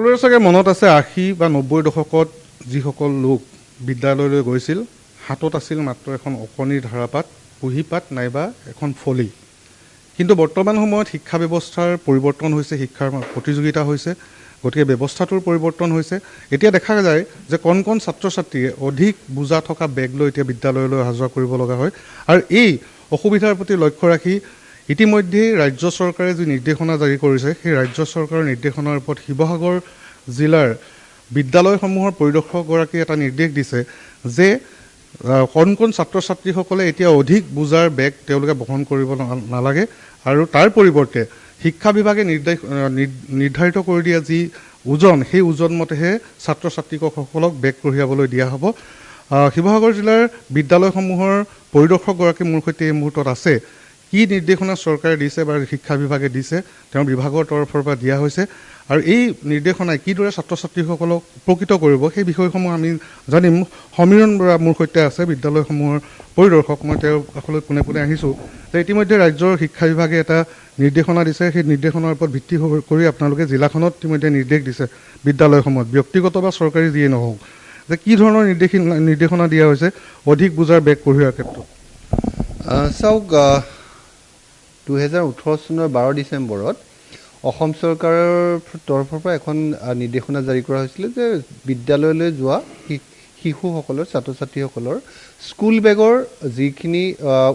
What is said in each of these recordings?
সকলোৰে চাগে মনত আছে ৮০ বা ৯০ দশকত যিসকল লোক বিদ্যালয়লৈ গৈছিল হাতত আছিল মাত্ৰ এখন অকণিৰ ধাৰাপাত কুঁহিপাত নাইবা এখন ফলি। কিন্তু বৰ্তমান সময়ত শিক্ষা ব্যৱস্থাৰ পৰিৱৰ্তন হৈছে, শিক্ষাৰ প্ৰতিযোগিতা হৈছে, গতিকে ব্যৱস্থাটোৰ পৰিৱৰ্তন হৈছে। এতিয়া দেখা যায় যে কণ কণ ছাত্ৰ ছাত্ৰীয়ে অধিক বোজা থকা বেগ লৈ এতিয়া বিদ্যালয়লৈ অহা যোৱা কৰিব লগা হয়। আৰু এই অসুবিধাৰ প্ৰতি লক্ষ্য ৰাখি ইতিমধ্যেই ৰাজ্য চৰকাৰে যি নিৰ্দেশনা জাৰি কৰিছে, সেই ৰাজ্য চৰকাৰৰ নিৰ্দেশনাৰ ওপৰত শিৱসাগৰ জিলাৰ বিদ্যালয়সমূহৰ পৰিদৰ্শকগৰাকীয়ে এটা নিৰ্দেশ দিছে যে কণ কণ ছাত্ৰ ছাত্ৰীসকলে এতিয়া অধিক বোজাৰ বেগ তেওঁলোকে বহন কৰিব নালাগে আৰু তাৰ পৰিৱৰ্তে শিক্ষা বিভাগে নিৰ্ধাৰিত কৰি দিয়া যি ওজন, সেই ওজন মতেহে ছাত্ৰ ছাত্ৰীসকলক বেগ কঢ়িয়াবলৈ দিয়া হ'ব। শিৱসাগৰ জিলাৰ বিদ্যালয়সমূহৰ পৰিদৰ্শকগৰাকী মোৰ সৈতে এই মুহূৰ্তত আছে। কি নিৰ্দেশনা চৰকাৰে দিছে বা শিক্ষা বিভাগে দিছে, তেওঁৰ বিভাগৰ তৰফৰ পৰা দিয়া হৈছে, আৰু এই নিৰ্দেশনাই কিদৰে ছাত্ৰ ছাত্ৰীসকলক উপকৃত কৰিব সেই বিষয়সমূহ আমি জানিম। সমীৰণ বৰা মোৰ সৈতে আছে, বিদ্যালয়সমূহৰ পৰিদৰ্শক। মই তেওঁৰ কাষলৈ পোনে পোনে আহিছোঁ যে ইতিমধ্যে ৰাজ্যৰ শিক্ষা বিভাগে এটা নিৰ্দেশনা দিছে। সেই নিৰ্দেশনাৰ ওপৰত ভিত্তি কৰি আপোনালোকে জিলাখনত ইতিমধ্যে নিৰ্দেশ দিছে বিদ্যালয়সমূহত, ব্যক্তিগত বা চৰকাৰী যিয়ে নহওক, যে কি ধৰণৰ নিৰ্দেশনা দিয়া হৈছে অধিক বোজাৰ বেগ কঢ়িওৱাৰ ক্ষেত্ৰত। চাওক, 2018 চনৰ 12 ডিচেম্বৰত অসম চৰকাৰৰ তৰফৰ পৰা এখন নিৰ্দেশনা জাৰি কৰা হৈছিলে যে বিদ্যালয়লৈ যোৱা শিশুসকলৰ, ছাত্ৰ ছাত্ৰীসকলৰ স্কুল বেগৰ যিখিনি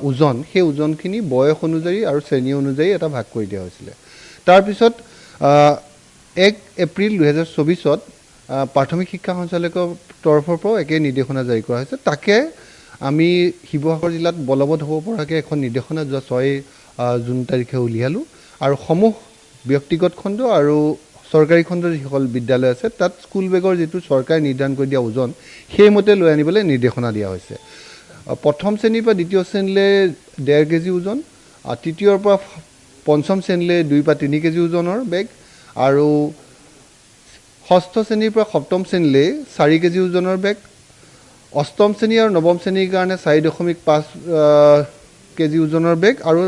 ওজন, সেই ওজনখিনি বয়স অনুযায়ী আৰু শ্ৰেণী অনুযায়ী এটা ভাগ কৰি দিয়া হৈছিলে। তাৰপিছত 1 এপ্ৰিল 2024ত প্ৰাথমিক শিক্ষা সঞ্চালকৰ তৰফৰ পৰাও একে নিৰ্দেশনা জাৰি কৰা হৈছে। তাকে আমি শিৱসাগৰ জিলাত বলবৎ হ'ব পৰাকৈ এখন নিৰ্দেশনা যোৱা 6 জুন তাৰিখে উলিয়ালোঁ আৰু সমূহ ব্যক্তিগত খণ্ড আৰু চৰকাৰী খণ্ডৰ যিসকল বিদ্যালয় আছে তাত স্কুল বেগৰ যিটো চৰকাৰে নিৰ্ধাৰণ কৰি দিয়া ওজন, সেইমতে লৈ আনিবলৈ নিৰ্দেশনা দিয়া হৈছে। প্ৰথম শ্ৰেণীৰ পৰা দ্বিতীয় শ্ৰেণীলৈ 1.5 কেজি ওজন, তৃতীয়ৰ পৰা পঞ্চম শ্ৰেণীলৈ 2 বা 3 কেজি ওজনৰ বেগ, আৰু ষষ্ঠ শ্ৰেণীৰ পৰা সপ্তম শ্ৰেণীলৈ 4 কেজি ওজনৰ বেগ, অষ্টম শ্ৰেণী আৰু নৱম শ্ৰেণীৰ কাৰণে 4.5 কেজি ওজনৰ বেগ, আৰু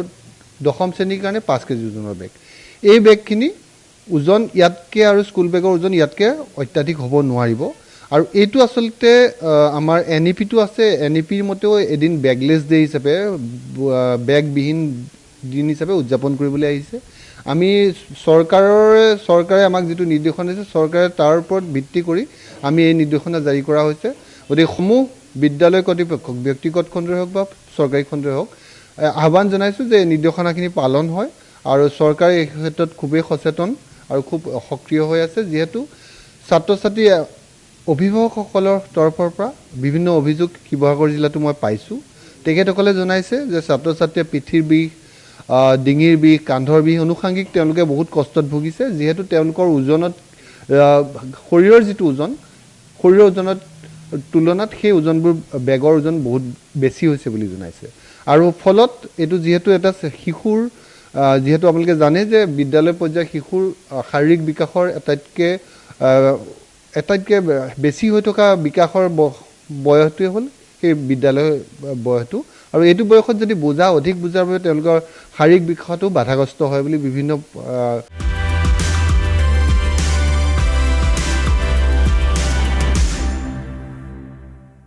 দশম শ্ৰেণীৰ কাৰণে 5 কেজি ওজনৰ বেগ। এই বেগখিনি ওজন ইয়াতকৈ আৰু স্কুল বেগৰ ওজন ইয়াতকৈ অত্যাধিক হ'ব নোৱাৰিব। আৰু এইটো আচলতে আমাৰ NEP-টো আছে, NEP-ৰ মতেও এদিন বেগলেছ ডে হিচাপে, বেগবিহীন দিন হিচাপে উদযাপন কৰিবলৈ আহিছে। আমি চৰকাৰে আমাক যিটো নিৰ্দেশনা দিছে, চৰকাৰে তাৰ ওপৰত ভিত্তি কৰি আমি এই নিৰ্দেশনা জাৰি কৰা হৈছে। গতিকে সমূহ বিদ্যালয় কৰ্তৃপক্ষক, ব্যক্তিগত খণ্ডই হওক বা চৰকাৰী খণ্ডই হওক, আহ্বান জনাইছোঁ যে এই নিৰ্দেশনাখিনি পালন হয়। আৰু চৰকাৰে এই ক্ষেত্ৰত খুবেই সচেতন আৰু খুব সক্ৰিয় হৈ আছে, যিহেতু ছাত্ৰ ছাত্ৰী অভিভাৱকসকলৰ তৰফৰ পৰা বিভিন্ন অভিযোগ শিৱসাগৰ জিলাতো মই পাইছোঁ। তেখেতসকলে জনাইছে যে ছাত্ৰ ছাত্ৰীয়ে পিঠিৰ বিষ, ডিঙিৰ বিষ, কান্ধৰ বিষ, আনুষংগিক তেওঁলোকে বহুত কষ্টত ভুগিছে, যিহেতু তেওঁলোকৰ ওজনত, শৰীৰৰ যিটো ওজন, শৰীৰৰ ওজনৰ তুলনাত সেই ওজনবোৰ, বেগৰ ওজন বহুত বেছি হৈছে বুলি জনাইছে। আৰু ফলত এইটো যিহেতু এটা শিশুৰ, যিহেতু আপোনালোকে জানে যে বিদ্যালয় পৰ্যায়ৰ শিশুৰ শাৰীৰিক বিকাশৰ আটাইতকৈ বেছি হৈ থকা বিকাশৰ বয়সটোৱে হ'ল সেই বিদ্যালয় বয়সটো। আৰু এইটো বয়সত যদি অধিক বোজাৰ বাবে তেওঁলোকৰ শাৰীৰিক বিকাশতো বাধাগ্ৰস্ত হয় বুলি বিভিন্ন